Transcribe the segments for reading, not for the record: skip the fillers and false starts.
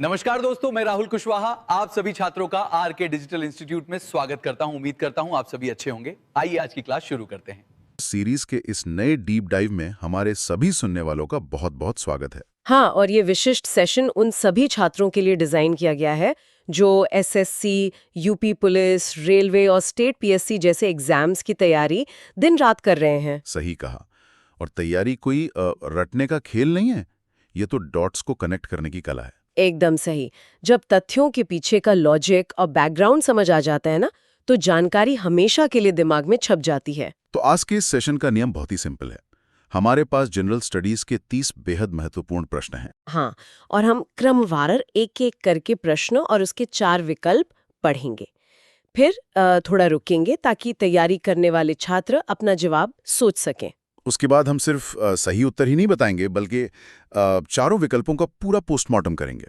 नमस्कार दोस्तों, मैं राहुल कुशवाहा आप सभी छात्रों का आर के डिजिटल इंस्टीट्यूट में स्वागत करता हूं। उम्मीद करता हूं आप सभी अच्छे होंगे। आइए आज की क्लास शुरू करते हैं। सीरीज के इस नए डीप डाइव में हमारे सभी सुनने वालों का बहुत बहुत स्वागत है। हाँ, और ये विशिष्ट सेशन उन सभी छात्रों के लिए डिजाइन किया गया है जो एसएससी, यूपी पुलिस, रेलवे और स्टेट पीएससी जैसे एग्जाम्स की तैयारी दिन रात कर रहे हैं। सही कहा। और तैयारी कोई रटने का खेल नहीं है, ये तो डॉट्स को कनेक्ट करने की कला है। एकदम सही। जब तथ्यों के पीछे का लॉजिक और बैकग्राउंड समझ आ जाता है ना, तो जानकारी हमेशा के लिए दिमाग में छप जाती है। तो आज के इस सेशन का नियम बहुत ही सिंपल है। हमारे पास जनरल स्टडीज के 30 बेहद महत्वपूर्ण प्रश्न हैं। हाँ, और हम क्रमवार एक एक करके प्रश्न और उसके 4 विकल्प पढ़ेंगे। फिर थोड़ा रुकेंगे ताकि तैयारी करने वाले छात्र अपना जवाब सोच सकें। उसके बाद हम सिर्फ सही उत्तर ही नहीं बताएंगे, बल्कि चारों विकल्पों का पूरा पोस्टमार्टम करेंगे।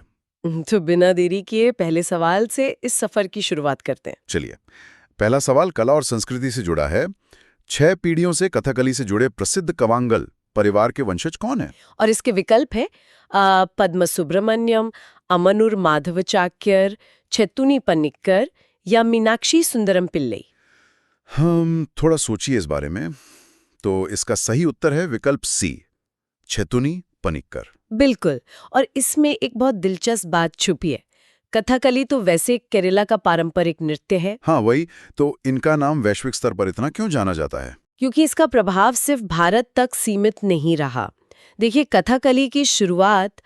तो बिना देरी किए पहले सवाल से इस सफर की शुरुआत करते हैं। चलिए, पहला सवाल कला और संस्कृति से जुड़ा है। 6 पीढ़ियों से कथकली से जुड़े प्रसिद्ध कवांगल परिवार के वंशज कौन है? और इसके विकल्प है पद्म सुब्रमण्यम, अमनुर माधवचाक्यर, छेत्तुनी पन्निक्कर या मीनाक्षी सुंदरम पिल्लई। हम थोड़ा सोचिए इस बारे में। तो इसका सही उत्तर है विकल्प सी, छेत्तुनी पन्निक्कर। बिल्कुल। और इसमें एक बहुत दिलचस्प बात छुपी है। कथकली तो वैसे केरला का पारंपरिक नृत्य है। हाँ वही तो, इनका नाम वैश्विक स्तर पर इतना क्यों जाना जाता है? क्योंकि इसका प्रभाव सिर्फ भारत तक सीमित नहीं रहा। देखिए, कथकली की शुरुआत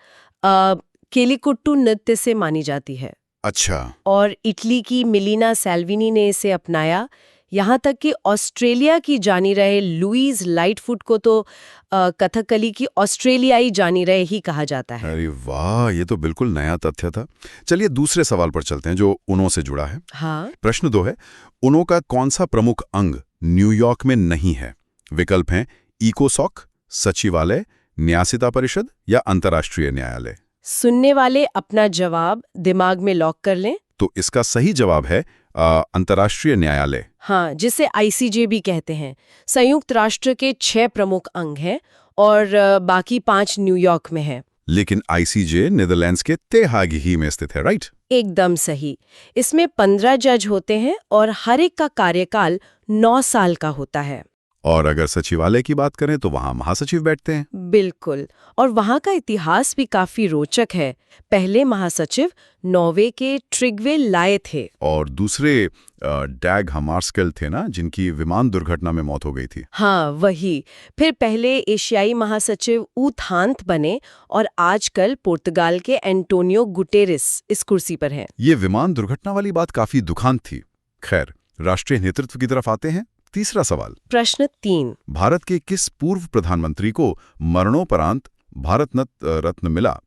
केलिकुट्टू नृत्य से मानी जाती है। अच्छा। और इटली की मिलीना सैल्विनी ने इसे अपनाया। यहाँ तक कि ऑस्ट्रेलिया की जानी रहे लुईज लाइटफुट को तो कथकली की ऑस्ट्रेलियाई जानी रहे ही कहा जाता है। अरे वाह, ये तो बिल्कुल नया तथ्य था। चलिए दूसरे सवाल पर चलते हैं जो उनो से जुड़ा है। हाँ। प्रश्न 2 है, उनो का कौन सा प्रमुख अंग न्यूयॉर्क में नहीं है? विकल्प हैं इकोसॉक, सचिवालय, न्यासिता परिषद या अंतर्राष्ट्रीय न्यायालय। सुनने वाले अपना जवाब दिमाग में लॉक कर लें। तो इसका सही जवाब है अंतर्राष्ट्रीय न्यायालय। हाँ, जिसे आईसीजे भी कहते हैं। संयुक्त राष्ट्र के 6 प्रमुख अंग हैं और बाकी 5 न्यूयॉर्क में हैं। लेकिन आईसीजे नीदरलैंड्स के ते हाग ही में स्थित है, राइट? एकदम सही। इसमें 15 जज होते हैं और हर एक का कार्यकाल 9 साल का होता है। और अगर सचिवालय की बात करें तो वहां महासचिव बैठते हैं। बिल्कुल। और वहाँ का इतिहास भी काफी रोचक है। पहले महासचिव नॉर्वे के ट्रिग्वे लाए थे। और दूसरे डैग हमार्स्केल थे ना, जिनकी विमान दुर्घटना में मौत हो गई थी। हाँ, वही। फिर पहले एशियाई महासचिव ऊथांत बने और आजकल पुर्तगाल के एंटोनियो गुटेरेस इस कुर्सी पर हैं। ये विमान दुर्घटना वाली बात काफी दुखांत थी। खैर, राष्ट्रीय नेतृत्व की तरफ आते हैं। तीसरा सवाल, प्रश्न 3। भारत के किस पूर्व प्रधानमंत्री को मरणोपरांत भारत रत्न मिला?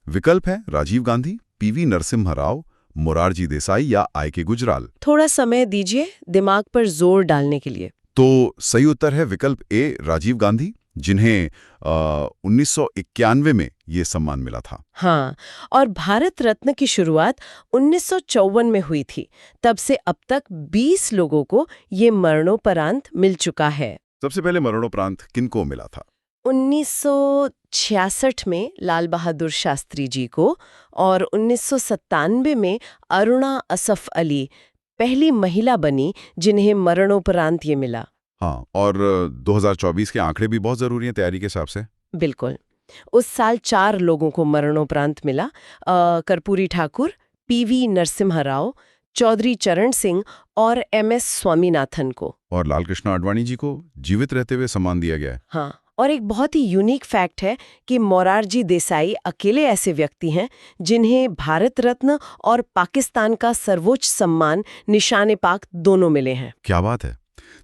विकल्प है राजीव गांधी, पीवी नरसिम्हा राव, मोरारजी देसाई या आई.के. गुजराल। थोड़ा समय दीजिए दिमाग पर जोर डालने के लिए। तो सही उत्तर है विकल्प ए, राजीव गांधी, जिन्हें 1991 में ये सम्मान मिला था। हाँ, और भारत रत्न की शुरुआत 1954 में हुई थी। तब से अब तक 20 लोगों को ये मरणोपरांत मिल चुका है। सबसे पहले मरणोपरांत किनको मिला था? 1966 में लाल बहादुर शास्त्री जी को और 1997 में अरुणा असफ अली पहली महिला बनी जिन्हें मरणोपरांत ये मिला। हाँ, और 2024 के आंकड़े भी बहुत जरूरी हैं तैयारी के हिसाब से। बिल्कुल। उस साल 4 लोगों को मरणोपरांत मिला। कर्पूरी ठाकुर, पीवी नरसिम्हा राव, चौधरी चरण सिंह और एमएस स्वामीनाथन को। और लाल कृष्ण आडवाणी जी को जीवित रहते हुए सम्मान दिया गया है। हाँ, और एक बहुत ही यूनिक फैक्ट है कि मोरारजी देसाई अकेले ऐसे व्यक्ति हैं जिन्हें भारत रत्न और पाकिस्तान का सर्वोच्च सम्मान निशान-ए-पाक दोनों मिले हैं। क्या बात है।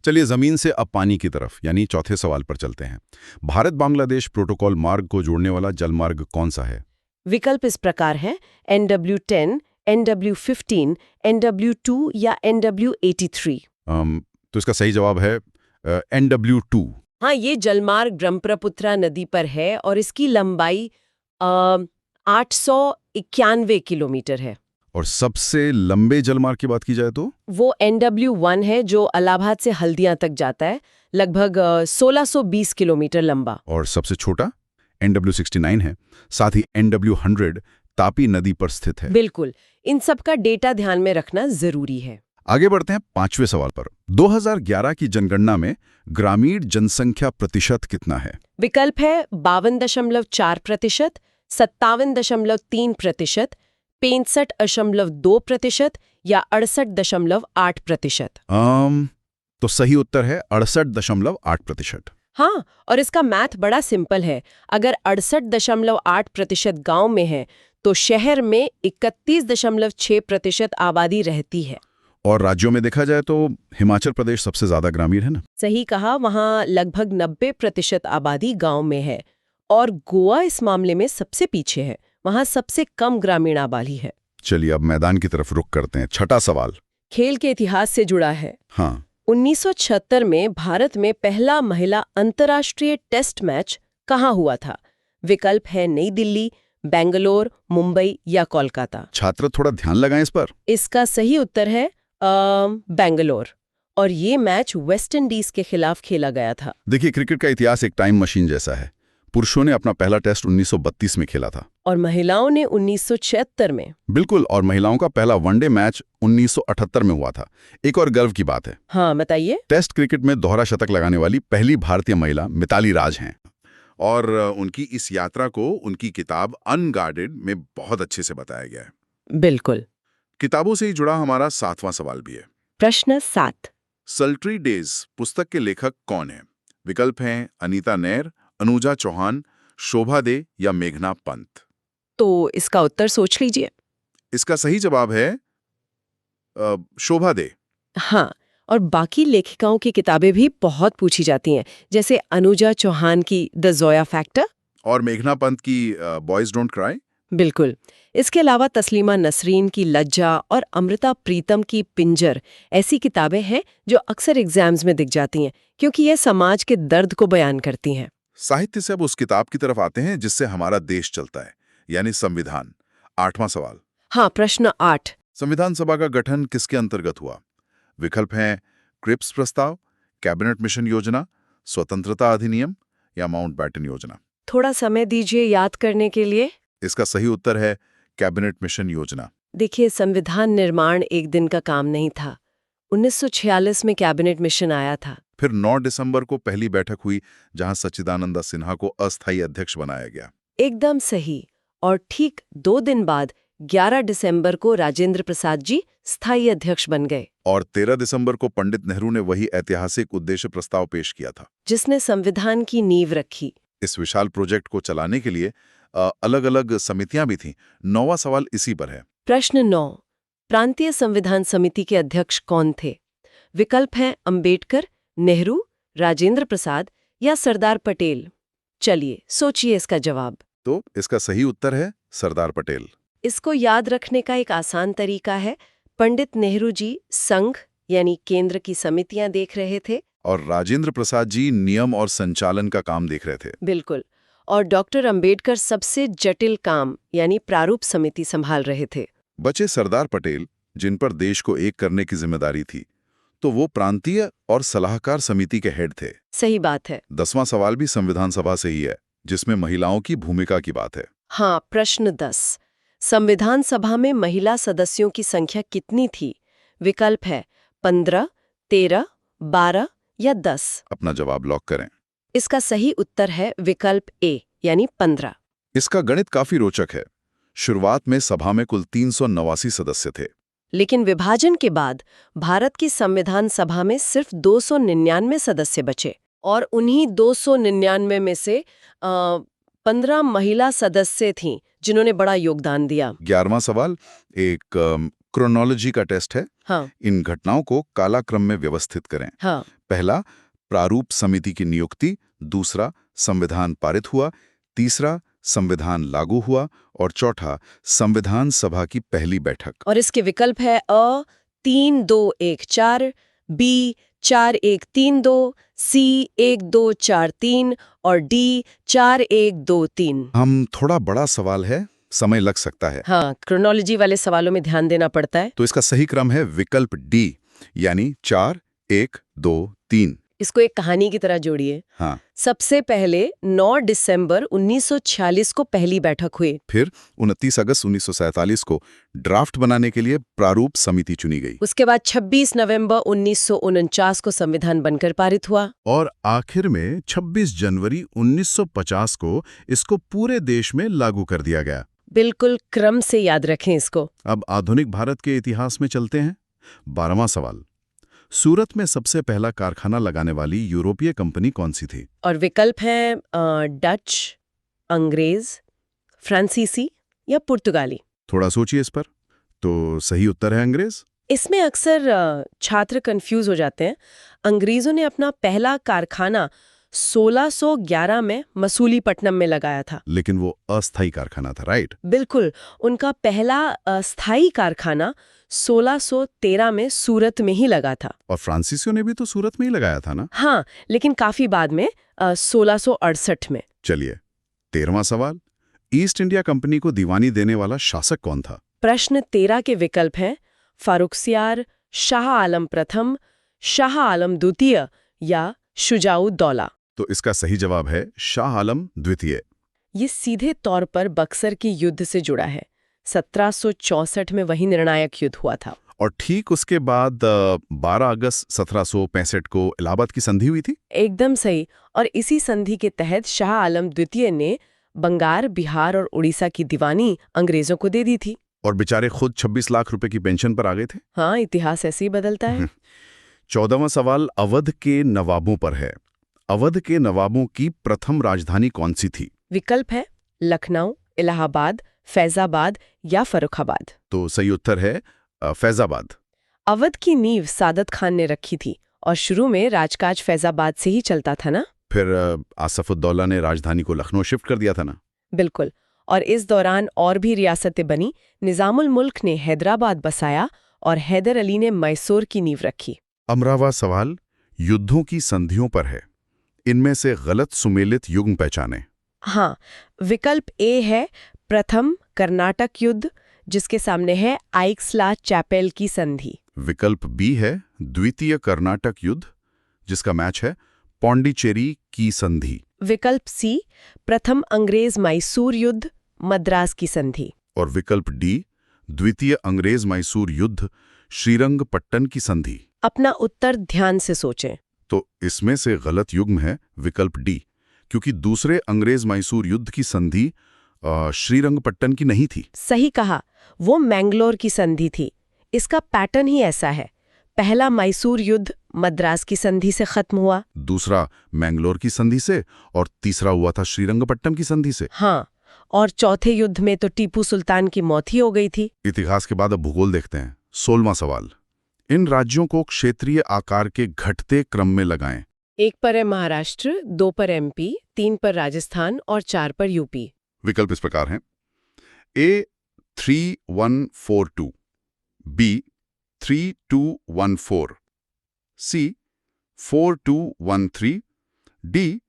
चलिए जमीन से अब पानी की तरफ, यानी चौथे सवाल पर चलते हैं। भारत बांग्लादेश प्रोटोकॉल मार्ग को जोड़ने वाला जलमार्ग कौन सा है? विकल्प इस प्रकार हैं NW10, NW15, NW2 या NW83। तो इसका सही जवाब है NW2। हाँ, ये जलमार्ग ब्रह्मपुत्र नदी पर है और इसकी लंबाई 891 किलोमीटर है। और सबसे लंबे जलमार्ग की बात की जाए तो वो NW1 है जो इलाहाबाद से हल्दिया तक जाता है, लगभग 1620 किलोमीटर लंबा। और सबसे छोटा NW69 है। साथ ही NW100 तापी नदी पर स्थित है। बिल्कुल, इन सब का डेटा ध्यान में रखना जरूरी है। आगे बढ़ते हैं 5वें सवाल पर। 2011 की जनगणना में ग्रामीण जनसंख्या प्रतिशत कितना है? विकल्प है 52.4%, 57.3%, 65.2% या 68.8%। तो सही उत्तर है 68.8%। हाँ, और इसका मैथ बड़ा सिंपल है। अगर 68.8% गांव में है तो शहर में 31.6% आबादी रहती है। और राज्यों में देखा जाए तो हिमाचल प्रदेश सबसे ज्यादा ग्रामीण है ना? सही कहा, वहाँ लगभग 90% आबादी गांव में है। और गोवा इस मामले में सबसे पीछे है, वहाँ सबसे कम ग्रामीण आबादी है। चलिए अब मैदान की तरफ रुख करते हैं। 6ठा सवाल खेल के इतिहास से जुड़ा है। हाँ, 1976 में भारत में पहला महिला अंतर्राष्ट्रीय टेस्ट मैच कहाँ हुआ था? विकल्प है नई दिल्ली, बेंगलोर, मुंबई या कोलकाता। छात्र थोड़ा ध्यान लगाएं इस पर। इसका सही उत्तर है बेंगलोर, और ये मैच वेस्ट इंडीज के खिलाफ खेला गया था। देखिए, क्रिकेट का इतिहास एक टाइम मशीन जैसा है। पुरुषों ने अपना पहला टेस्ट 1932 में खेला था और महिलाओं ने 1976 में। बिल्कुल, और महिलाओं का पहला वनडे मैच 1978 में हुआ था। एक और गर्व की बात है। हाँ, बताइए। टेस्ट क्रिकेट में दोहरा शतक लगाने वाली पहली भारतीय महिला मिताली राज हैं। और उनकी इस यात्रा को उनकी किताब अनगार्डेड में बहुत अच्छे से बताया गया है। बिल्कुल। किताबों से ही जुड़ा हमारा 7वां सवाल भी है। प्रश्न 7। सल्ट्री डेज पुस्तक के लेखक कौन है? विकल्प हैं अनीता नैर, अनुजा चौहान, शोभा दे या मेघना पंत। तो इसका उत्तर सोच लीजिए। इसका सही जवाब है शोभा दे। हाँ, और बाकी लेखिकाओं की किताबें भी बहुत पूछी जाती हैं, जैसे अनुजा चौहान की द जोया फैक्टर और मेघना पंत की बॉयज डोंट क्राई। बिल्कुल। इसके अलावा तस्लीमा नसरीन की लज्जा और अमृता प्रीतम की पिंजर ऐसी किताबें हैं जो अक्सर एग्जाम्स में दिख जाती हैं, क्योंकि ये समाज के दर्द को बयान करती हैं। साहित्य से अब उस किताब की तरफ आते हैं जिससे हमारा देश चलता है, यानी संविधान। 8वां सवाल। हाँ, प्रश्न 8। संविधान सभा का गठन किसके अंतर्गत हुआ? विकल्प हैं क्रिप्स प्रस्ताव, कैबिनेट मिशन योजना, स्वतंत्रता अधिनियम या माउंटबैटन योजना। थोड़ा समय दीजिए याद करने के लिए। इसका सही उत्तर है कैबिनेट मिशन योजना। देखिए, संविधान निर्माण एक दिन का काम नहीं था। 1946 में कैबिनेट मिशन आया था। फिर 9 दिसंबर को पहली बैठक हुई जहां सच्चिदानंद सिन्हा को अस्थायी अध्यक्ष बनाया गया। एकदम सही। और ठीक 2 दिन बाद 11 दिसंबर को राजेंद्र प्रसाद जी स्थायी अध्यक्ष बन गए। और 13 दिसंबर को पंडित नेहरू ने वही ऐतिहासिक उद्देश्य प्रस्ताव पेश किया था जिसने संविधान की नींव रखी। इस विशाल प्रोजेक्ट को चलाने के लिए अलग अलग समितियां भी थीं। 9वां सवाल इसी पर है। प्रश्न 9। प्रांतीय संविधान समिति के अध्यक्ष कौन थे? विकल्प हैं अंबेडकर, नेहरू, राजेंद्र प्रसाद या सरदार पटेल। चलिए सोचिए इसका जवाब। तो इसका सही उत्तर है सरदार पटेल। इसको याद रखने का एक आसान तरीका है। पंडित नेहरू जी संघ यानी केंद्र की समितियां देख रहे थे और राजेंद्र प्रसाद जी नियम और संचालन का काम देख रहे थे। बिल्कुल। और डॉक्टर अंबेडकर सबसे जटिल काम यानी प्रारूप समिति संभाल रहे थे। बचे सरदार पटेल, जिन पर देश को एक करने की जिम्मेदारी थी, तो वो प्रांतीय और सलाहकार समिति के हेड थे। सही बात है। 10वां सवाल भी संविधान सभा से ही है, जिसमें महिलाओं की भूमिका की बात है। हाँ, प्रश्न 10। संविधान सभा में महिला सदस्यों की संख्या कितनी थी? विकल्प है 15, 13, 12 या 10। अपना जवाब लॉक करें। इसका सही उत्तर है विकल्प ए यानी 15। इसका गणित काफी रोचक है। शुरुआत में सभा में कुल 389 सदस्य थे, लेकिन विभाजन के बाद भारत की संविधान सभा में सिर्फ 299 सदस्य बचे, और उन्हीं 299 में से 15 महिला सदस्य थीं जिन्होंने बड़ा योगदान दिया। 11वां सवाल एक क्रोनोलॉजी का टेस्ट है। हाँ। इन घटनाओं को कालाक्रम में व्यवस्थित करें। हाँ। पहला, प्रारूप समिति की नियुक्ति। दूसरा, संविधान पारित हुआ। तीसरा, संविधान लागू हुआ। और चौथा, संविधान सभा की पहली बैठक। और इसके विकल्प है अ 3-2-1-4, बी 4-1-3-2, सी 1-2-4-3 और डी 4-1-2-3। हम थोड़ा बड़ा सवाल है, समय लग सकता है। हाँ, क्रोनोलॉजी वाले सवालों में ध्यान देना पड़ता है। तो इसका सही क्रम है विकल्प डी, यानी 4-1-2-3। इसको एक कहानी की तरह जोड़िए। हाँ, सबसे पहले 9 दिसंबर 1946 को पहली बैठक हुई। फिर 29 अगस्त 1947 को ड्राफ्ट बनाने के लिए प्रारूप समिति चुनी गई उसके बाद 26 नवंबर 1949 को संविधान बनकर पारित हुआ। और आखिर में 26 जनवरी 1950 को इसको पूरे देश में लागू कर दिया गया। बिल्कुल क्रम से याद रखें इसको। अब आधुनिक भारत के इतिहास में चलते हैं। 12वां सवाल, सूरत में सबसे पहला कारखाना लगाने वाली यूरोपीय कंपनी कौन सी थी? और विकल्प है डच, अंग्रेज, फ्रांसीसी या पुर्तगाली। थोड़ा सोचिए इस पर। तो सही उत्तर है अंग्रेज। इसमें अक्सर छात्र कंफ्यूज हो जाते हैं। अंग्रेजों ने अपना पहला कारखाना 1611 में मसूलीपट्टनम में लगाया था। लेकिन वो अस्थायी कारखाना था, राइट? बिल्कुल, उनका पहला अस्थायी कारखाना 1613 में सूरत में ही लगा था। और फ्रांसीसियों ने भी तो सूरत में ही लगाया था ना? हाँ, लेकिन काफी बाद में 1668 में। चलिए, 13वां सवाल, ईस्ट इंडिया कंपनी को दीवानी देने वाला शासक कौन था? प्रश्न 13 के विकल्प हैं फारुखसियार, शाह आलम प्रथम, शाह आलम द्वितीय या शुजाउद्दौला। तो इसका सही जवाब है शाह आलम द्वितीय। ये सीधे तौर पर बक्सर के युद्ध से जुड़ा है। 1764 में वही निर्णायक युद्ध हुआ था। और ठीक उसके बाद 12 अगस्त 1765 को इलाहाबाद की संधि हुई थी। एकदम सही। और इसी संधि के तहत शाह आलम द्वितीय ने बंगाल, बिहार और उड़ीसा की दीवानी अंग्रेजों को दे दी थी। और बेचारे खुद 26 लाख रुपए की पेंशन पर आ गए थे। हाँ, इतिहास ऐसे ही बदलता है। 14वां सवाल अवध के नवाबों पर है। अवध के नवाबों की प्रथम राजधानी कौन सी थी? विकल्प है लखनऊ, इलाहाबाद, फैजाबाद या फर्रुखाबाद। तो सही उत्तर है फैजाबाद। अवध की नींव सादत खान ने रखी थी और शुरू में राजकाज फैजाबाद से ही चलता था ना। फिर आसफुद्दौला ने राजधानी को लखनऊ शिफ्ट कर दिया था ना। बिल्कुल। और इस दौरान और भी रियासतें बनी। निजामुल मुल्क ने हैदराबाद बसाया और हैदर अली ने मैसूर की नींव रखी। 15वां सवाल युद्धों की संधियों पर है। इनमें से गलत सुमेलित युग्म पहचाने। हाँ, विकल्प ए है प्रथम कर्नाटक युद्ध, जिसके सामने है आइक्सला चैपेल की संधि। विकल्प बी है द्वितीय कर्नाटक युद्ध, जिसका मैच है पौंडीचेरी की संधि। विकल्प सी प्रथम अंग्रेज मैसूर युद्ध, मद्रास की संधि। और विकल्प डी द्वितीय अंग्रेज मैसूर युद्ध, श्रीरंगपट्टन की संधि। अपना उत्तर ध्यान से सोचें। तो इसमें से गलत युग्म है विकल्प डी, क्योंकि दूसरे अंग्रेज मैसूर युद्ध की संधि श्रीरंगपट्टन की नहीं थी। सही कहा, वो मैंगलोर की संधि थी। इसका पैटर्न ही ऐसा है। पहला मैसूर युद्ध मद्रास की संधि से खत्म हुआ, दूसरा मैंगलोर की संधि से और तीसरा हुआ था श्रीरंगपट्टन की संधि से। हाँ, और चौथे युद्ध में तो टीपू सुल्तान की मौत ही हो गई थी। इतिहास के बाद अब भूगोल देखते हैं। 16वां सवाल इन राज्यों को क्षेत्रीय आकार के घटते क्रम में लगाएं। 1 पर है महाराष्ट्र, 2 पर एमपी, 3 पर राजस्थान और 4 पर यूपी। विकल्प इस प्रकार हैं। ए 3142, बी 3214, सी 4213, डी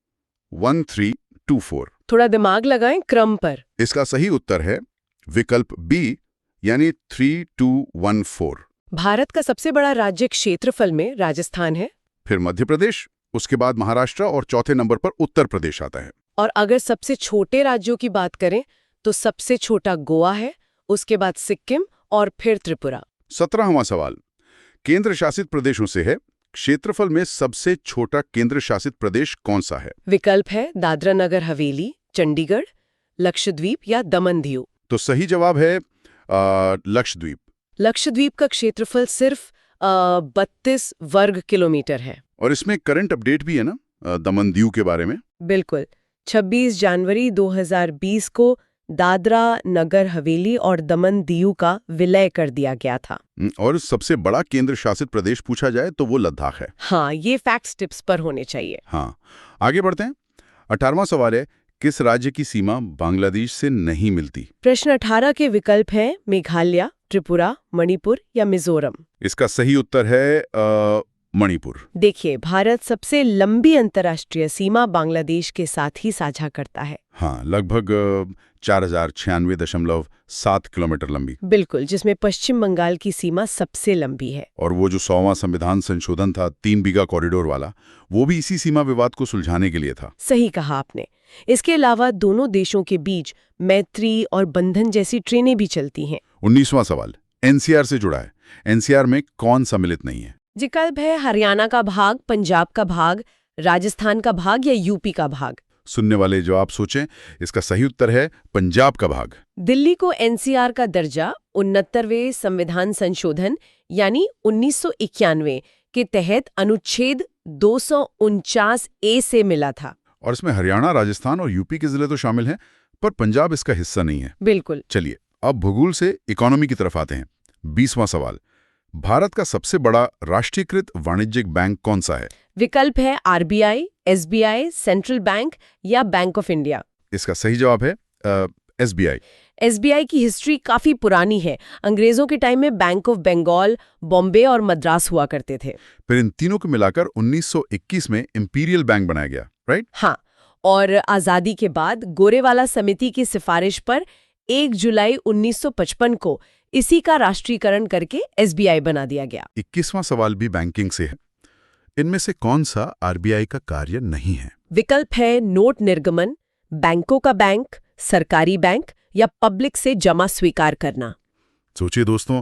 1324। थोड़ा दिमाग लगाएं क्रम पर। इसका सही उत्तर है विकल्प बी यानी 3214। भारत का सबसे बड़ा राज्य क्षेत्रफल में राजस्थान है। फिर मध्य प्रदेश, उसके बाद महाराष्ट्र और चौथे नंबर पर उत्तर प्रदेश आता है। और अगर सबसे छोटे राज्यों की बात करें तो सबसे छोटा गोवा है, उसके बाद सिक्किम और फिर त्रिपुरा। 17वां सवाल केंद्र शासित प्रदेशों से है। क्षेत्रफल में सबसे छोटा केंद्र शासित प्रदेश कौन सा है? विकल्प है दादरा नगर हवेली, चंडीगढ़, लक्षद्वीप या दमन दीव। तो सही जवाब है लक्षद्वीप। लक्षद्वीप का क्षेत्रफल सिर्फ 32 वर्ग किलोमीटर है। और इसमें करंट अपडेट भी है ना दमन दीव के बारे में। बिल्कुल। 26 जनवरी 2020 को दादरा नगर हवेली और दमन दीव का विलय कर दिया गया था। और सबसे बड़ा केंद्र शासित प्रदेश पूछा जाए तो वो लद्दाख है। हाँ, ये फैक्ट्स टिप्स पर होने चाहिए। हाँ, आगे बढ़ते हैं। 18वां सवाल है किस राज्य की सीमा बांग्लादेश से नहीं मिलती? प्रश्न 18 के विकल्प हैं मेघालय, त्रिपुरा, मणिपुर या मिजोरम। इसका सही उत्तर है मणिपुर। देखिए, भारत सबसे लंबी अंतर्राष्ट्रीय सीमा बांग्लादेश के साथ ही साझा करता है। हाँ, लगभग 4096.7 किलोमीटर लंबी। बिल्कुल, जिसमें पश्चिम बंगाल की सीमा सबसे लंबी है। और वो जो 100वां संविधान संशोधन था 3 बीघा कॉरिडोर वाला, वो भी इसी सीमा विवाद को सुलझाने के लिए था। सही कहा आपने। इसके अलावा दोनों देशों के बीच मैत्री और बंधन जैसी ट्रेनें भी चलती हैं। 19वां सवाल एनसीआर से जुड़ा है। एनसीआर में कौन सम्मिलित नहीं है? विकल्प है हरियाणा का भाग, पंजाब का भाग, राजस्थान का भाग या यूपी का भाग। सुनने वाले जो आप सोचें, इसका सही उत्तर है पंजाब का भाग। दिल्ली को एनसीआर का दर्जा 69वें संविधान संशोधन यानी 1991 के तहत अनुच्छेद 249 ए से मिला था। और इसमें हरियाणा, राजस्थान और यूपी के जिले तो शामिल हैं, पर पंजाब इसका हिस्सा नहीं है। बिल्कुल। चलिए अब भूगोल से इकोनॉमी की तरफ आते हैं। 20वां सवाल, भारत का सबसे बड़ा राष्ट्रीयकृत वाणिज्यिक बैंक कौन सा है? विकल्प है आरबीआई, एसबीआई, सेंट्रल बैंक या बैंक ऑफ इंडिया। इसका सही जवाब है एसबीआई। एसबीआई की हिस्ट्री काफी पुरानी है। अंग्रेजों के टाइम में बैंक ऑफ बंगाल, बॉम्बे और मद्रास हुआ करते थे। फिर इन तीनों को मिलाकर 1921 में इंपीरियल बैंक बनाया गया, राइट? हाँ, और आजादी के बाद गोरेवाला समिति की सिफारिश पर 1 जुलाई 1955 को इसी का राष्ट्रीयकरण करके एसबीआई बना दिया गया। 21वां सवाल भी बैंकिंग से है। इनमें से कौन सा आरबीआई का कार्य नहीं है? विकल्प है नोट निर्गमन, बैंकों का बैंक, सरकारी बैंक या पब्लिक से जमा स्वीकार करना। सोचिए दोस्तों,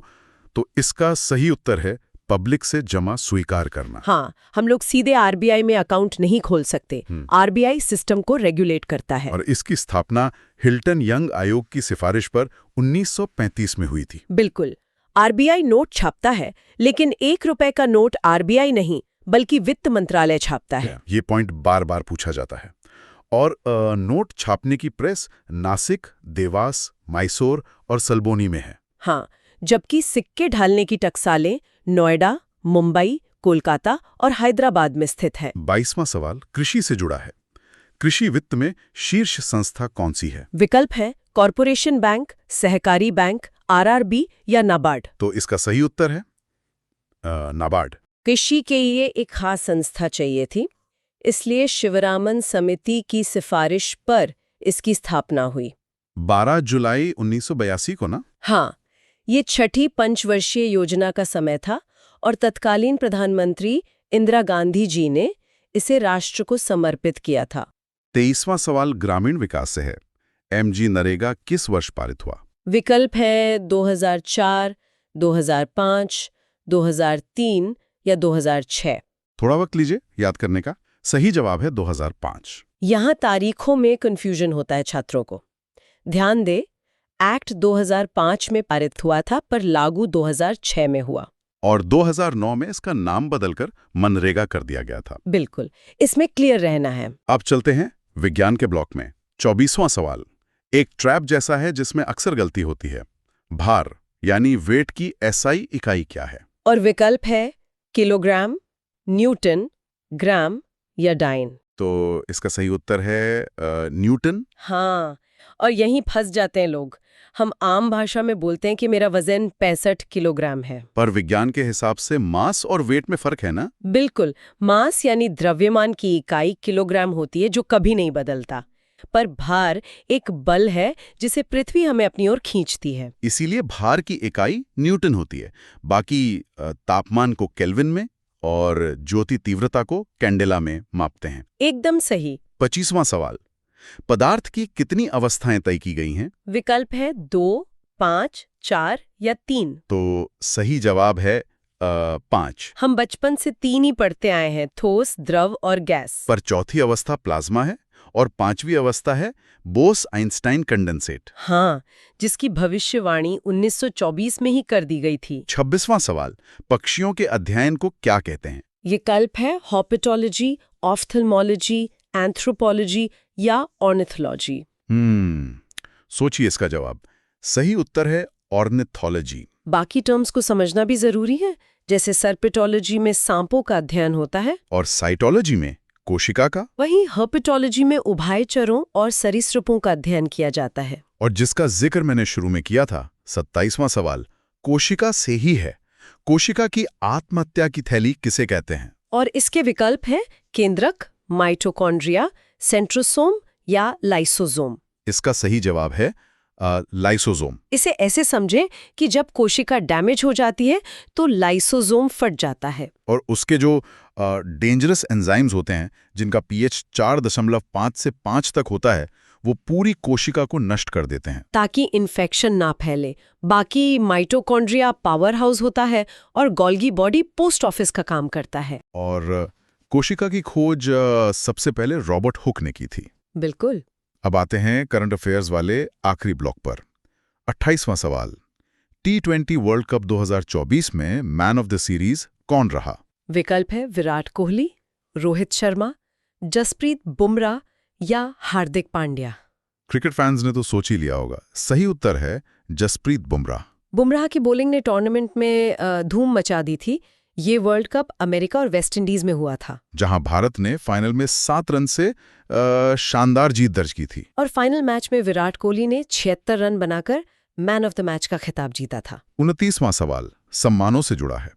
तो इसका सही उत्तर है पब्लिक से जमा स्वीकार करना। हाँ, हम लोग सीधे आरबीआई में अकाउंट नहीं खोल सकते। आरबीआई सिस्टम को रेगुलेट करता है। और इसकी स्थापना हिल्टन यंग आयोग की सिफारिश पर 1935 में हुई थी। बिल्कुल। आरबीआई नोट छापता है, लेकिन 1 रुपए का नोट आरबीआई नहीं बल्कि वित्त मंत्रालय छापता है। ये पॉइंट बार बार पूछा जाता है। और नोट छापने की प्रेस नासिक, देवास, मैसूर और सल्बोनी में है। हाँ, जबकि सिक्के ढालने की टकसालें नोएडा, मुंबई, कोलकाता और हैदराबाद में स्थित है। 22वां सवाल कृषि से जुड़ा है। कृषि वित्त में शीर्ष संस्था कौन सी है? विकल्प है कॉरपोरेशन बैंक, सहकारी बैंक, आरआरबी या नाबार्ड। तो इसका सही उत्तर है नाबार्ड। कृषि के लिए एक खास संस्था चाहिए थी, इसलिए शिवरामन समिति की सिफारिश पर इसकी स्थापना हुई। 12 जुलाई 1982 को ना? हाँ, ये छठी पंचवर्षीय योजना का समय था और तत्कालीन प्रधानमंत्री इंदिरा गांधी जी ने इसे राष्ट्र को समर्पित किया था। 23वां सवाल ग्रामीण विकास से है। एमजी नरेगा किस वर्ष पारित हुआ? विकल्प है 2004, 2005, 2003 या 2006। थोड़ा वक्त लीजिए याद करने का। सही जवाब है 2005। यहाँ तारीखों में कंफ्यूजन होता है छात्रों को। ध्यान दे, एक्ट 2005 में पारित हुआ था पर लागू 2006 में हुआ। और 2009 में इसका नाम बदलकर मनरेगा कर दिया गया था। बिल्कुल, इसमें क्लियर रहना है। अब चलते हैं विज्ञान के ब्लॉक में। 24वां सवाल एक ट्रैप जैसा है जिसमें अक्सर गलती होती है। भार यानी वेट की एसआई इकाई क्या है? और विकल्प है किलोग्राम, न्यूटन, ग्राम या डाइन। तो इसका सही उत्तर है न्यूटन। हाँ, और यहीं फंस जाते हैं लोग। हम आम भाषा में बोलते हैं कि मेरा वजन 65 किलोग्राम है। पर विज्ञान के हिसाब से मास और वेट में फर्क है ना? बिल्कुल, मास यानी द्रव्यमान की इकाई किलोग्राम होती है जो कभी नहीं बदलता। पर भार एक बल है जिसे पृथ्वी हमें अपनी ओर खींचती है। इसीलिए भार की इकाई न्यूटन होती है। बाकी तापमान को केल्विन में और ज्योति तीव्रता को कैंडेला में मापते हैं। एकदम सही। 25वां सवाल पदार्थ की कितनी अवस्थाएं तय की गई हैं? विकल्प है 2, 5, 4 या 3। तो सही जवाब है 5। हम बचपन से 3 ही पढ़ते आए हैं, ठोस, द्रव और गैस। पर चौथी अवस्था प्लाज्मा है और 5वीं अवस्था है बोस-आइंस्टाइन कंडेंसेट। हाँ, जिसकी भविष्यवाणी 1924 में ही कर दी गई थी। 26वां सवाल पक्षियों के अध्ययन को क्या कहते हैं? विकल्प है हॉर्पिटोलॉजी, ऑफ्थल्मोलॉजी, एंथ्रोपोलॉजी या ऑर्निथोलॉजी। सोचिए इसका जवाब। सही उत्तर है ऑर्निथोलॉजी। बाकी टर्म्स को समझना भी जरूरी है, जैसे सर्पिटोलॉजी में सांपों का अध्ययन होता है और साइटोलॉजी में कोशिका का। वहीं हर्पिटोलॉजी में उभयचरों और सरीसृपों का अध्ययन किया जाता है। और जिसका जिक्र मैंने शुरू में किया था, 27वां सवाल कोशिका से ही है। कोशिका की आत्महत्या की थैली किसे कहते हैं? और इसके विकल्प है केंद्रक, माइटोकॉन्ड्रिया, सेंट्रोसोम या लाइसोसोम। इसका सही जवाब है लाइसोसोम। इसे ऐसे समझें कि जब कोशिका डैमेज हो जाती है तो लाइसोसोम फट जाता है और उसके जो डेंजरस एंजाइम्स होते हैं, जिनका पीएच 4.5 से 5 तक होता है, वो पूरी कोशिका को नष्ट कर देते हैं। ताकि इन्फेक्शन ना फैले। बाकी माइटोकॉन्ड्रिया पावर हाउस होता है और गोल्गी बॉडी पोस्ट ऑफिस का काम करता है। और कोशिका की खोज सबसे पहले रॉबर्ट हुक ने की थी। बिल्कुल। अब आते हैं करंट अफेयर्स वाले आखिरी ब्लॉक पर। 28वां सवाल, T20 वर्ल्ड कप 2024 में मैन ऑफ द सीरीज कौन रहा? विकल्प है विराट कोहली, रोहित शर्मा, जसप्रीत बुमराह या हार्दिक पांड्या। क्रिकेट फैंस ने तो सोच ही लिया होगा। सही उत्तर है जसप्रीत बुमराह। बुमराह की बॉलिंग ने टूर्नामेंट में धूम मचा दी थी। ये वर्ल्ड कप अमेरिका और वेस्ट इंडीज में हुआ था, जहां भारत ने फाइनल में 7 रन से शानदार जीत दर्ज की थी। और फाइनल मैच में विराट कोहली ने 76 रन बनाकर मैन ऑफ द मैच का खिताब जीता था। 29वां सवाल सम्मानों से जुड़ा है।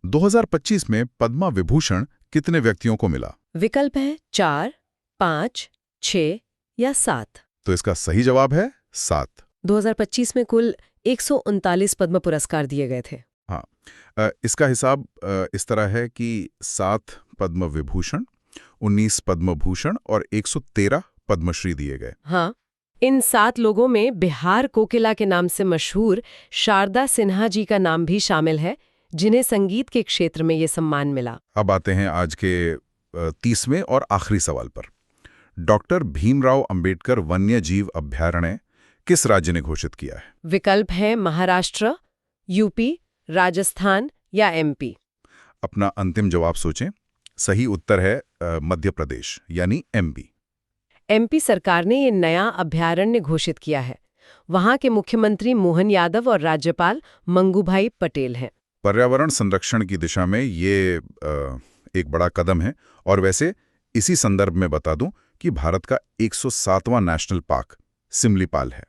2025 में पद्मा विभूषण कितने व्यक्तियों को मिला? विकल्प है 4, 5, 6 या 7। तो इसका सही जवाब है 7। 2025 में कुल 139 पद्म पुरस्कार दिए गए थे। हाँ, इसका हिसाब इस तरह है कि 7 पद्म विभूषण, 19 पद्म भूषण और 113 पद्मश्री दिए गए। हाँ, इन 7 लोगों में बिहार कोकिला के नाम से मशहूर शारदा सिन्हा जी का नाम भी शामिल है, जिन्हें संगीत के क्षेत्र में ये सम्मान मिला। अब आते हैं आज के 30वें और आखिरी सवाल पर। डॉक्टर भीमराव अंबेडकर वन्य जीव अभयारण्य किस राज्य ने घोषित किया है? विकल्प है महाराष्ट्र, यूपी, राजस्थान या एमपी। अपना अंतिम जवाब सोचें। सही उत्तर है मध्य प्रदेश यानी एमपी। एमपी सरकार ने ये नया अभयारण्य घोषित किया है। वहां के मुख्यमंत्री मोहन यादव और राज्यपाल मंगूभाई पटेल हैं। पर्यावरण संरक्षण की दिशा में ये एक बड़ा कदम है। और वैसे इसी संदर्भ में बता दूं कि भारत का 107वां नेशनल पार्क सिमलीपाल है।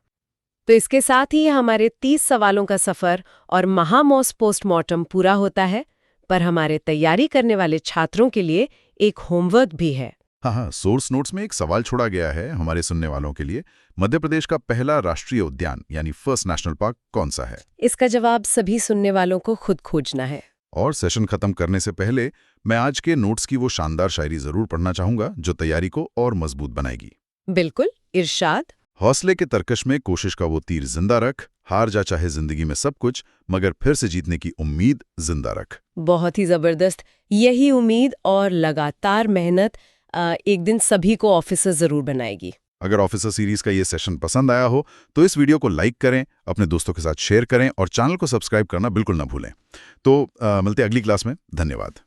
तो इसके साथ ही हमारे 30 सवालों का सफर और महामौस पोस्टमार्टम पूरा होता है। पर हमारे तैयारी करने वाले छात्रों के लिए एक होमवर्क भी है। हाँ, सोर्स नोट्स में एक सवाल छोड़ा गया है हमारे सुनने वालों के लिए। मध्य प्रदेश का पहला राष्ट्रीय उद्यान यानी फर्स्ट नेशनल पार्क कौन सा है? इसका जवाब सभी सुनने वालों को खुद खोजना है। और सेशन खत्म करने से पहले मैं आज के नोट्स की वो शानदार शायरी जरूर पढ़ना चाहूंगा जो तैयारी को और मजबूत बनाएगी। बिल्कुल, इरशाद। हौसले के तरकश में कोशिश का वो तीर जिंदा रख, हार जा चाहे जिंदगी में सब कुछ, मगर फिर से जीतने की उम्मीद जिंदा रख। बहुत ही जबरदस्त। यही उम्मीद और लगातार मेहनत एक दिन सभी को ऑफिसर जरूर बनाएगी। अगर ऑफिसर सीरीज का ये सेशन पसंद आया हो तो इस वीडियो को लाइक करें, अपने दोस्तों के साथ शेयर करें और चैनल को सब्सक्राइब करना बिल्कुल ना भूलें। तो मिलते हैं अगली क्लास में। धन्यवाद।